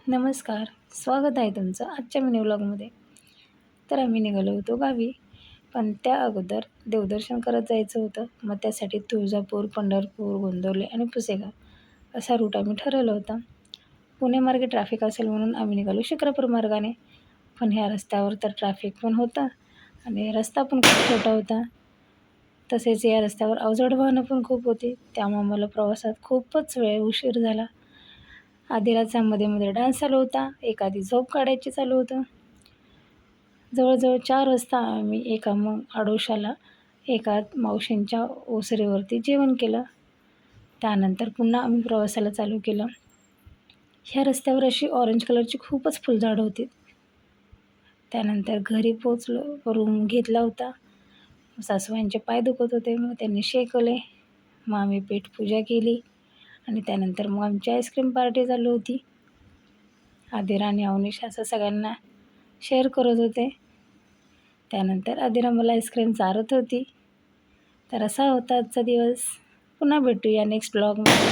नमस्कार. स्वागत आहे तुमचं आजच्या मिनी व्लॉगमध्ये. तर आम्ही निघालो होतो गावी, पण त्या अगोदर देवदर्शन करत जायचं होतं. मग त्यासाठी तुळजापूर, पंढरपूर, गोंदवले आणि पुसेगाव असा रूट आम्ही ठरवला होता. पुणेमार्गे ट्रॅफिक असेल म्हणून आम्ही निघालो शिक्रापूर मार्गाने. पण ह्या रस्त्यावर तर ट्रॅफिक पण होता आणि रस्ता पण खूप छोटा होता. तसेच या रस्त्यावर अवजड वाहनं पण खूप होती. त्यामुळे मला प्रवासात खूपच उशीर झाला. आधी मध्ये डान्स चालू होता, एखादी झोप काढायची चालू होतं. जवळजवळ 4 वाजता आम्ही एका आडोशाला एका मावशींच्या ओसरीवरती जेवण केलं. त्यानंतर पुन्हा आम्ही प्रवासाला चालू केलं. ह्या रस्त्यावर अशी ऑरेंज कलरची खूपच फुलझाडं होती. त्यानंतर घरी पोचलो, रूम घेतला होता. सासूबाईंचे पाय दुखत होते, मग त्यांनी शेकवले. मग आम्ही पेटपूजा केली आणि त्यानंतर मग आमची आईस्क्रीम पार्टी चालू होती. आदिरा आणि अवनीश असं सगळ्यांना शेअर करत होते. त्यानंतर आदिरा मला आईस्क्रीम चारत होती. तर असा होता आजचा दिवस. पुन्हा भेटूया नेक्स्ट ब्लॉगमध्ये.